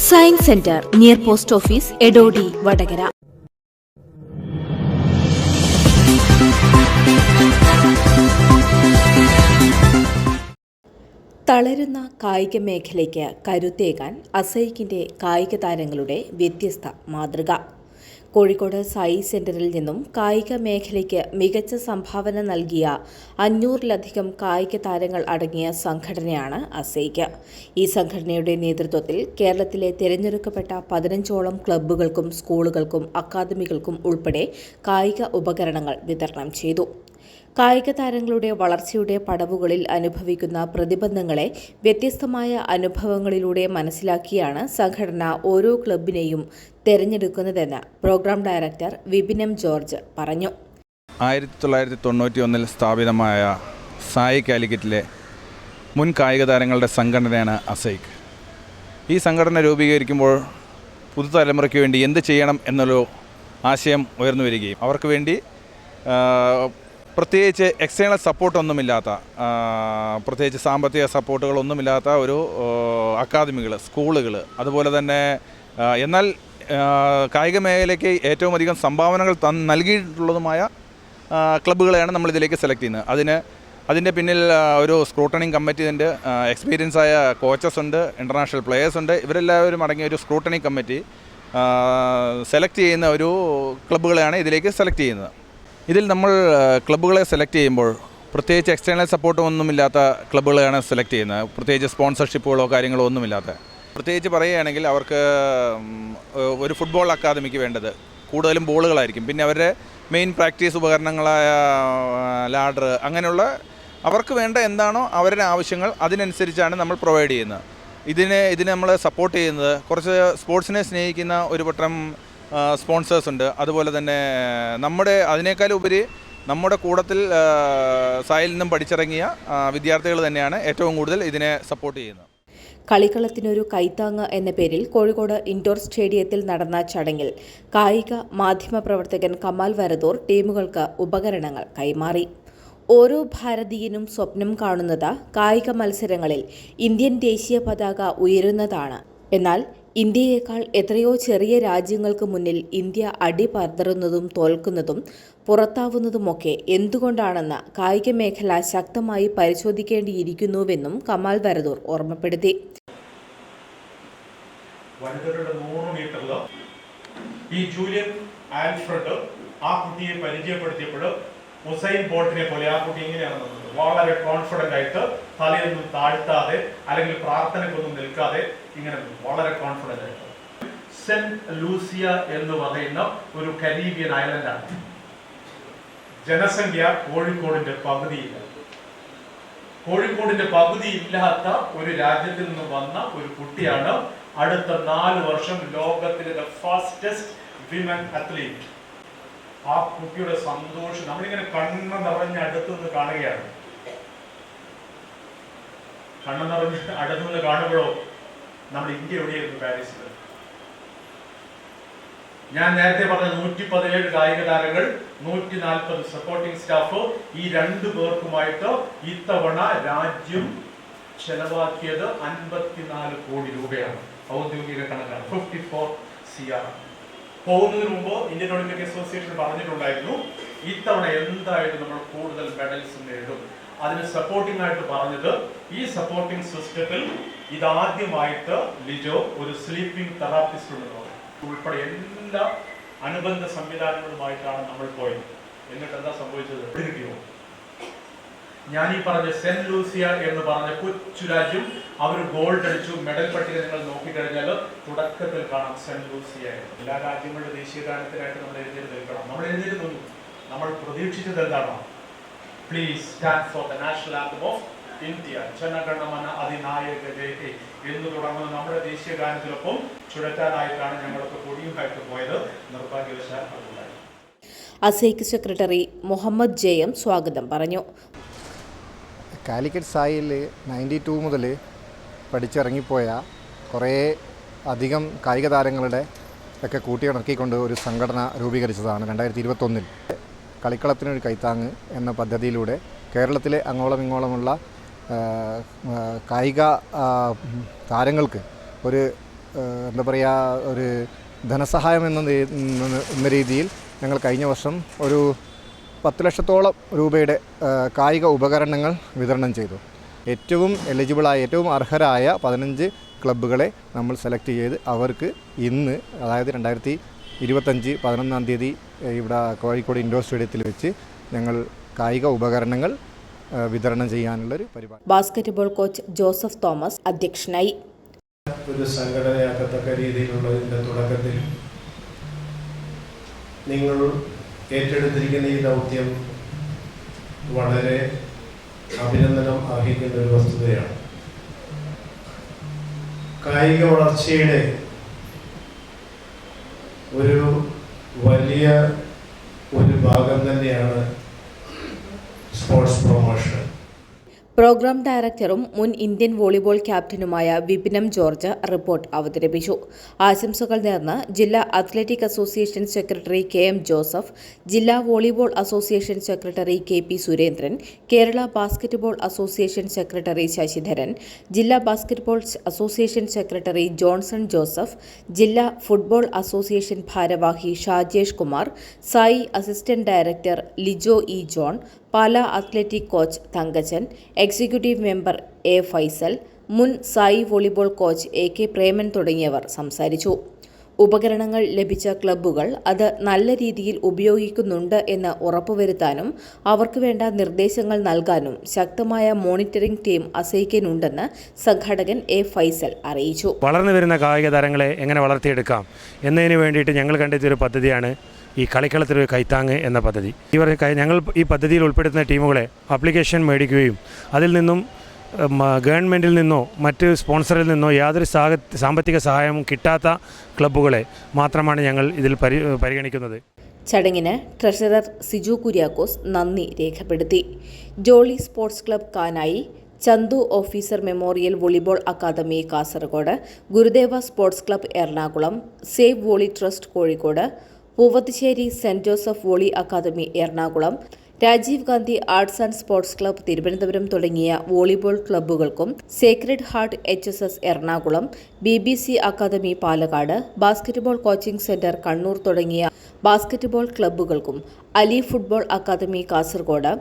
Science centre near post office Edodi Vadakara. തളരുന്ന കായിക മേഖലയ്ക്ക് കരുത്തേകാൻ അസൈക്കിന്റെ കായിക താരങ്ങളുടെ വ്യത്യസ്ത മാതൃക. കോഴിക്കോട് സായി സെന്ററിൽ നിന്നും കായിക മേഖലയ്ക്ക് മികച്ച സംഭാവന നൽകിയ 500-ലധികം കായിക താരങ്ങൾ അടങ്ങിയ സംഘടനയാണ് അസൈക്ക്. ഈ സംഘടനയുടെ നേതൃത്വത്തിൽ കേരളത്തിലെ തിരഞ്ഞെടുക്കപ്പെട്ട 15ഓളം ക്ലബ്ബുകൾക്കും സ്കൂളുകൾക്കും അക്കാദമികൾക്കും ഉൾപ്പെടെ കായിക ഉപകരണങ്ങൾ വിതരണം ചെയ്തു. കായിക താരങ്ങളുടെ വളർച്ചയുടെ പടവുകളിൽ അനുഭവിക്കുന്ന പ്രതിബന്ധങ്ങളെ വ്യത്യസ്തമായ അനുഭവങ്ങളിലൂടെ മനസ്സിലാക്കിയാണ് സംഘടന ഓരോ ക്ലബിനെയും തെരഞ്ഞെടുക്കുന്നതെന്ന് programme director Vipin M George പറഞ്ഞു. 1991 സ്ഥാപിതമായ സായി കാലിക്കറ്റിലെ മുൻ കായിക താരങ്ങളുടെ സംഘടനയാണ് അസൈക്ക്. ഈ സംഘടന രൂപീകരിക്കുമ്പോൾ പുതുതലമുറയ്ക്ക് വേണ്ടി എന്ത് ചെയ്യണം എന്നൊരു ആശയം ഉയർന്നു വരികയും അവർക്ക് വേണ്ടി പ്രത്യേകിച്ച് എക്സ്റ്റേണൽ സപ്പോർട്ടൊന്നുമില്ലാത്ത, പ്രത്യേകിച്ച് സാമ്പത്തിക സപ്പോർട്ടുകളൊന്നുമില്ലാത്ത ഒരു അക്കാദമികൾ, സ്കൂളുകൾ, അതുപോലെ തന്നെ എന്നാൽ കായിക മേഖലയ്ക്ക് ഏറ്റവും അധികം സംഭാവനകൾ നൽകിയിട്ടുള്ളതുമായ ക്ലബ്ബുകളെയാണ് നമ്മളിതിലേക്ക് സെലക്ട് ചെയ്യുന്നത്. അതിൻ്റെ പിന്നിൽ ഒരു സ്ക്രൂട്ടണിങ് കമ്മിറ്റി ഉണ്ട്, എക്സ്പീരിയൻസ് ആയ കോച്ചസ് ഉണ്ട്, ഇൻ്റർനാഷണൽ പ്ലെയേഴ്സ് ഉണ്ട്. ഇവരെല്ലാവരും അടങ്ങിയ ഒരു സ്ക്രൂട്ടണിങ് കമ്മിറ്റി സെലക്ട് ചെയ്യുന്ന ഒരു ക്ലബ്ബുകളെയാണ് ഇതിലേക്ക് സെലക്ട് ചെയ്യുന്നത്. ഇതിൽ നമ്മൾ ക്ലബ്ബുകളെ സെലക്ട് ചെയ്യുമ്പോൾ പ്രത്യേകിച്ച് എക്സ്റ്റേണൽ സപ്പോർട്ടൊന്നുമില്ലാത്ത ക്ലബ്ബുകളെയാണ് സെലക്ട് ചെയ്യുന്നത്. പ്രത്യേകിച്ച് സ്പോൺസർഷിപ്പുകളോ കാര്യങ്ങളോ ഒന്നുമില്ലാത്ത. പ്രത്യേകിച്ച് പറയുകയാണെങ്കിൽ അവർക്ക് ഒരു ഫുട്ബോൾ അക്കാദമിക്ക് വേണ്ടത് കൂടുതലും ബോളുകളായിരിക്കും. പിന്നെ അവരുടെ മെയിൻ പ്രാക്ടീസ് ഉപകരണങ്ങളായ ലാഡർ, അങ്ങനെയുള്ള അവർക്ക് വേണ്ട എന്താണോ അവരുടെ ആവശ്യങ്ങൾ അതിനനുസരിച്ചാണ് നമ്മൾ പ്രൊവൈഡ് ചെയ്യുന്നത്. ഇതിനെ നമ്മൾ സപ്പോർട്ട് ചെയ്യുന്നത് കുറച്ച് സ്പോർട്സിനെ സ്നേഹിക്കുന്ന ഒരു പട്ടം സ്പോൺസേഴ്സ് ഉണ്ട്. അതുപോലെ തന്നെ അതിനേക്കാളുപരി നമ്മുടെ കൂട്ടത്തിൽ സായിൽ നിന്നും പഠിച്ചിറങ്ങിയ വിദ്യാർത്ഥികൾ തന്നെയാണ് ഏറ്റവും കൂടുതൽ ഇതിനെ സപ്പോർട്ട് ചെയ്യുന്നത്. കളിക്കളത്തിനൊരു കൈത്താങ്ങ് എന്ന പേരിൽ കോഴിക്കോട് ഇൻഡോർ സ്റ്റേഡിയത്തിൽ നടന്ന ചടങ്ങിൽ കായിക മാധ്യമ പ്രവർത്തകൻ കമാൽ വരദൂർ ടീമുകൾക്ക് ഉപകരണങ്ങൾ കൈമാറി. ഓരോ ഭാരതീയനും സ്വപ്നം കാണുന്നത് കായിക മത്സരങ്ങളിൽ ഇന്ത്യൻ ദേശീയ പതാക ഉയരുന്നതാണ്. എന്നാൽ ഇന്ത്യയേക്കാൾ എത്രയോ ചെറിയ രാജ്യങ്ങൾക്ക് മുന്നിൽ ഇന്ത്യ അടിപതറുന്നതും തോൽക്കുന്നതും പുറത്താവുന്നതുമൊക്കെ എന്തുകൊണ്ടാണെന്ന് കായിക മേഖല ശക്തമായി പരിശോധിക്കേണ്ടിയിരിക്കുന്നുവെന്നും കമാൽ വരദൂർ ഓർമ്മപ്പെടുത്തി. വനിതകളുടെ 100 മീറ്ററിൽ ഈ ജൂലിയൻ ആൽഫ്രഡ് ആ കുട്ടിയെ പരിചയപ്പെടുത്തിയപ്പോൾ ഉസൈൻ ബോൾട്ടിനെ പോലെ ആ കുട്ടി ഇങ്ങനെയാണ് നിന്നത്. വളരെ കോൺഫിഡന്റ് ആയിട്ട് തലയൊന്നും താഴ്ത്താതെ അല്ലെങ്കിൽ പ്രാർത്ഥനയ്ക്കൊന്നും നിൽക്കാതെ ഇങ്ങനെ വളരെ കോൺഫിഡന്റ് ആയിട്ട്. സെന്റ് ലൂസിയ എന്ന് പറയുന്ന ഒരു കരീബിയൻ ഐലൻഡാണ്. ജനസംഖ്യ കോഴിക്കോടിന്റെ പകുതിയില്ല. കോഴിക്കോടിന്റെ പകുതി ഇല്ലാത്ത ഒരു രാജ്യത്തിൽ നിന്ന് വന്ന ഒരു കുട്ടിയാണ് അടുത്ത 4 വർഷം ലോകത്തിലെ ഫാസ്റ്റസ്റ്റ് വിമൻ അത്ലീറ്റ്. ആ കുട്ടിയുടെ സന്തോഷം നമ്മളിങ്ങനെ കണ്ണ് നിറഞ്ഞ് അടുത്തു നിന്ന് കാണുകയാണ്. കണ്ണ് നിറഞ്ഞ് അടുത്തു നിന്ന് കാണുമ്പോഴോ നമ്മൾ ഇന്ത്യ എവിടെയായിരുന്നു? പാരീസിൽ. ഞാൻ നേരത്തെ പറഞ്ഞ 117 കായിക താരങ്ങൾ, 140 സപ്പോർട്ടിംഗ് സ്റ്റാഫ്, ഈ 2 പേർക്കുമായിട്ട് ഇത്തവണ രാജ്യം ചെലവാക്കിയത് 54 കോടി രൂപയാണ്. ഔദ്യോഗിക കണക്കാണ്. 54 CR. പോകുന്നതിന് മുമ്പ് ഇന്ത്യൻ ഒളിമ്പിക് അസോസിയേഷൻ പറഞ്ഞിട്ടുണ്ടായിരുന്നു ഇത്തവണ എന്തായാലും നമ്മൾ കൂടുതൽ മെഡൽസ് നേടും. അതിന് സപ്പോർട്ടിംഗ് ആയിട്ട് പറഞ്ഞത് ഈ സപ്പോർട്ടിംഗ് സിസ്റ്റത്തിൽ ഇതാദ്യമായിട്ട് ലിജോ ഒരു സ്ലീപ്പിംഗ് തെറാപ്പിസ്റ്റ് ഉൾപ്പെടെ എല്ലാ അനുബന്ധ സംവിധാനങ്ങളുമായിട്ടാണ് നമ്മൾ പോയത്. എന്നിട്ട് എന്താ സംഭവിച്ചത്? കിട്ടിയോ? ഞാൻ ഈ പറഞ്ഞ സെന്റ് ലൂസിയ എന്ന് പറഞ്ഞ കൊച്ചു രാജ്യം അവർ ഗോൾഡ് അടിച്ചു. മെഡൽ പട്ടിക നിങ്ങൾ നോക്കിക്കഴിഞ്ഞാൽ തുടക്കത്തിൽ കാണാം സെന്റ് ലൂസിയ. എല്ലാ രാജ്യങ്ങളുടെ ദേശീയ ഗാനത്തിനായിട്ട് നമ്മൾ എഴുന്നേറ്റ് നിൽക്കണം. നമ്മൾ എഴുന്നേറ്റ് നിന്നു. നമ്മൾ പ്രതീക്ഷിച്ചത് എന്താണോ? Please stand for the national anthem of India, ജനഗണമന അതിനായക ജയ എന്ന് തുടങ്ങുന്ന നമ്മുടെ ദേശീയ ഗാനത്തിനൊപ്പം ചുഴറ്റാനായിട്ടാണ് ഞങ്ങളൊക്കെ കൊടിയുമായിട്ട് പോയത്. നിർഭാഗ്യവശാൽ അതുണ്ടായി. അസൈക്ക് സെക്രട്ടറി മുഹമ്മദ് ജയം സ്വാഗതം പറഞ്ഞു. കാലിക്കറ്റ് സായിൽ 92 മുതൽ പഠിച്ചിറങ്ങിപ്പോയ കുറേ അധികം കായിക താരങ്ങളുടെ ഒക്കെ കൂട്ടിയിണക്കിക്കൊണ്ട് ഒരു സംഘടന രൂപീകരിച്ചതാണ് 2021. കളിക്കളത്തിനൊരു കൈത്താങ്ങ് എന്ന പദ്ധതിയിലൂടെ കേരളത്തിലെ അങ്ങോളം ഇങ്ങോളമുള്ള കായിക താരങ്ങൾക്ക് ഒരു എന്താ പറയുക, ഒരു ധനസഹായം എന്ന രീതിയിൽ ഞങ്ങൾ കഴിഞ്ഞ വർഷം ഒരു 10 ലക്ഷത്തോളം രൂപയുടെ കായിക ഉപകരണങ്ങൾ വിതരണം ചെയ്തു. ഏറ്റവും എലിജിബിളായ, ഏറ്റവും അർഹരായ 15 ക്ലബ്ബുകളെ നമ്മൾ സെലക്ട് ചെയ്ത് അവർക്ക് ഇന്ന്, അതായത് 2025 11-ാം തീയതി ഇവിടെ കോഴിക്കോട് ഇൻഡോർ സ്റ്റേഡിയത്തിൽ വെച്ച് ഞങ്ങൾ കായിക ഉപകരണങ്ങൾ വിതരണം ചെയ്യാനുള്ളൊരു പരിപാടി. ബാസ്കറ്റ്ബോൾ കോച്ച് ജോസഫ് തോമസ് അധ്യക്ഷനായി. ഒരു സംഘടനയാക്കത്തക്ക രീതിയിലുള്ളതിൻ്റെ തുടക്കത്തിൽ നിങ്ങൾ ഏറ്റെടുത്തിരിക്കുന്ന ഈ ദൗത്യം വളരെ അഭിനന്ദനം അർഹിക്കുന്ന ഒരു വസ്തുതയാണ്. കായിക വളർച്ചയുടെ ഒരു വലിയ ഒരു ഭാഗം തന്നെയാണ് സ്പോർട്സ് പ്രൊമോഷൻ. പ്രോഗ്രാം ഡയറക്ടറും മുൻ ഇന്ത്യൻ വോളിബോൾ ക്യാപ്റ്റനുമായ വിപിനം ജോർജ് റിപ്പോർട്ട് അവതരിപ്പിച്ചു. ആശംസകൾ നേർന്ന് ജില്ലാ athletic association secretary KM Joseph, ജില്ലാ volleyball association secretary KP Surendran, Kerala basketball association secretary Sasidharan, ജില്ലാ basketball association secretary Johnson Joseph, ജില്ലാ ഫുട്ബോൾ അസോസിയേഷൻ ഭാരവാഹി Shajesh Kumar, SAI assistant director Lijo E John, Pala athletic coach Thankachan, executive member A Faisal, മുൻ SAI volleyball coach AK Preman തുടങ്ങിയവർ സംസാരിച്ചു. ഉപകരണങ്ങൾ ലഭിച്ച ക്ലബ്ബുകൾ അത് നല്ല രീതിയിൽ ഉപയോഗിക്കുന്നുണ്ട് എന്ന് ഉറപ്പുവരുത്താനും അവർക്ക് വേണ്ട നിർദ്ദേശങ്ങൾ നൽകാനും ശക്തമായ മോണിറ്ററിംഗ് ടീം അസൈക്കിനുണ്ടെന്ന് സംഘാടകൻ A ഫൈസൽ അറിയിച്ചു. വളർന്നു വരുന്ന കായിക താരങ്ങളെ എങ്ങനെ വളർത്തിയെടുക്കാം എന്നതിന് വേണ്ടിയിട്ട് ഞങ്ങൾ കണ്ടെത്തിയൊരു പദ്ധതിയാണ് ഈ കളിക്കളത്തിലൊരു കൈത്താങ്ങ് എന്ന പദ്ധതി. ഞങ്ങൾ ഈ പദ്ധതിയിൽ ഉൾപ്പെടുത്തുന്ന ടീമുകളെ ആപ്ലിക്കേഷൻ മേടിക്കുകയും അതിൽ നിന്നും ഗവൺമെൻറ്റിൽ നിന്നോ മറ്റ് സ്പോൺസറിൽ നിന്നോ യാതൊരു സാമ്പത്തിക സഹായവും കിട്ടാത്ത ക്ലബ്ബുകളെ മാത്രമാണ് ഞങ്ങൾ ഇതിൽ പരിഗണിക്കുന്നത്. ചടങ്ങിന് ട്രഷറർ സിജു കുര്യാക്കോസ് നന്ദി രേഖപ്പെടുത്തി. Jolly sports club Kanayi, Chandu officer memorial volleyball academy Kasaragod, Gurudeva sports club Ernakulam, save volley trust Kozhikode, Poovathussery Saint Joseph volley academy Ernakulam, Rajiv Gandhi arts and sports club Thiruvananthapuram തുടങ്ങിയ വോളിബോൾ ക്ലബ്ബുകൾക്കും Sacred Heart HSS Ernakulam, BBC academy Palakkad, basketball coaching centre Kannur തുടങ്ങിയ ബാസ്കറ്റ്ബോൾ ക്ലബ്ബുകൾക്കും Ali football academy Kasaragod,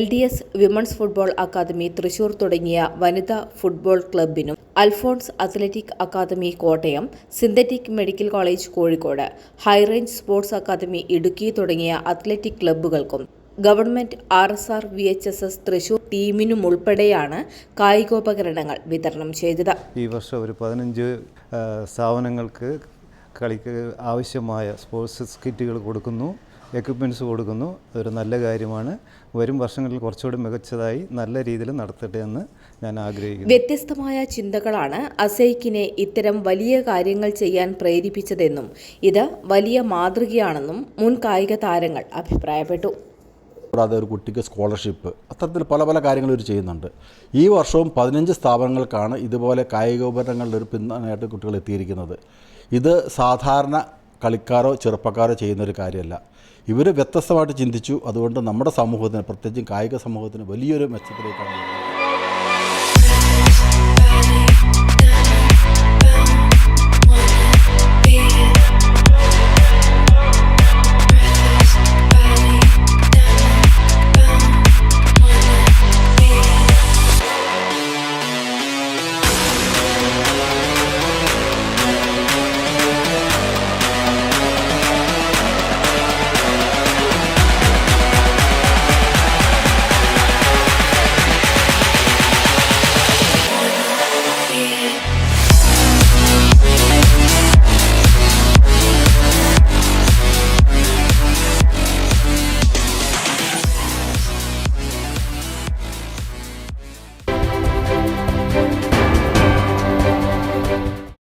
LDS women's football academy Thrissur തുടങ്ങിയ വനിതാ football ക്ലബ്ബിനും Alphonse athletic academy Kottayam, synthetic medical college Kozhikode, high range sports academy Idukki തുടങ്ങിയ athletic ക്ലബ്ബുകൾക്കും government RSR VHSS Thrissur ടീമിനുമുൾപ്പെടെയാണ് കായികോപകരണങ്ങൾ വിതരണം ചെയ്തത്. ഈ വർഷം ഒരു 15 സ്ഥാപനങ്ങൾക്ക് കളിക്ക് ആവശ്യമായ സ്പോർട്സ് കിറ്റുകൾ കൊടുക്കുന്നു, എക്യുപ്മെൻറ്റ്സ് കൊടുക്കുന്നു. അതൊരു നല്ല കാര്യമാണ്. വരും വർഷങ്ങളിൽ കുറച്ചുകൂടി മികച്ചതായി നല്ല രീതിയിൽ നടത്തട്ടെ എന്ന് ഞാൻ ആഗ്രഹിക്കുന്നു. വ്യത്യസ്തമായ ചിന്തകളാണ് അസൈക്കിനെ ഇത്തരം വലിയ കാര്യങ്ങൾ ചെയ്യാൻ പ്രേരിപ്പിച്ചതെന്നും ഇത് വലിയ മാതൃകയാണെന്നും മുൻ കായിക താരങ്ങൾ അഭിപ്രായപ്പെട്ടു. കൂടാതെ ഒരു കുട്ടിക്ക് സ്കോളർഷിപ്പ്, അത്തരത്തിൽ പല പല കാര്യങ്ങൾ ഇവർ ചെയ്യുന്നുണ്ട്. ഈ വർഷവും 15 സ്ഥാപനങ്ങൾക്കാണ് ഇതുപോലെ കായികോപകരണങ്ങളുടെ ഒരു പിന്തുണയായിട്ട് കുട്ടികൾ എത്തിയിരിക്കുന്നത്. ഇത് സാധാരണ കളിക്കാരോ ചെറുപ്പക്കാരോ ചെയ്യുന്നൊരു കാര്യമല്ല. ഇവർ വ്യത്യസ്തമായിട്ട് ചിന്തിച്ചു. അതുകൊണ്ട് നമ്മുടെ സമൂഹത്തിന്, പ്രത്യേകിച്ചും കായിക സമൂഹത്തിന് വലിയൊരു മെച്ചത്തിലേക്കാണ്